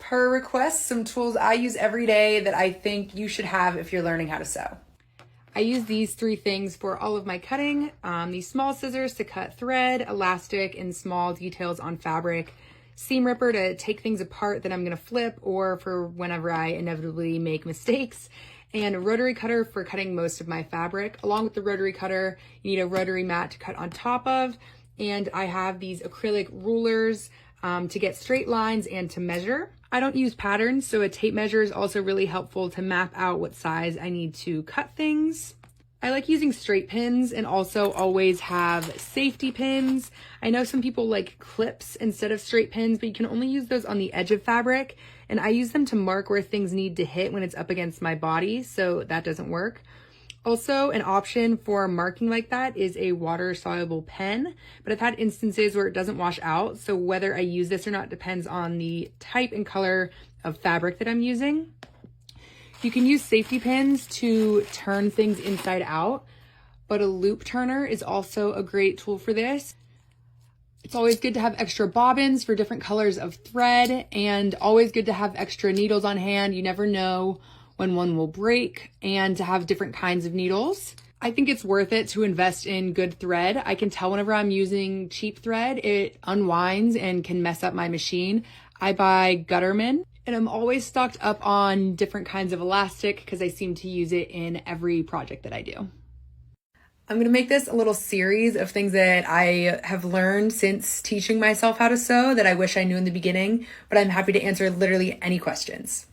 Per request, some tools I use every day that I think you should have if you're learning how to sew. I use these three things for all of my cutting. These small scissors to cut thread, elastic, and small details on fabric, seam ripper to take things apart that I'm gonna flip or for whenever I inevitably make mistakes, and a rotary cutter for cutting most of my fabric. Along with the rotary cutter, you need a rotary mat to cut on top of, and I have these acrylic rulers to get straight lines and to measure. I don't use patterns, so a tape measure is also really helpful to map out what size I need to cut things. I like using straight pins and also always have safety pins. I know some people like clips instead of straight pins, but you can only use those on the edge of fabric, and I use them to mark where things need to hit when it's up against my body, so that doesn't work. Also, an option for marking like that is a water-soluble pen, but I've had instances where it doesn't wash out, so whether I use this or not depends on the type and color of fabric that I'm using. You can use safety pins to turn things inside out, but a loop turner is also a great tool for this. It's always good to have extra bobbins for different colors of thread, and always good to have extra needles on hand. You never know when one will break, and to have different kinds of needles. I think it's worth it to invest in good thread. I can tell whenever I'm using cheap thread, it unwinds and can mess up my machine. I buy Gutterman, and I'm always stocked up on different kinds of elastic because I seem to use it in every project that I do. I'm gonna make this a little series of things that I have learned since teaching myself how to sew that I wish I knew in the beginning, but I'm happy to answer literally any questions.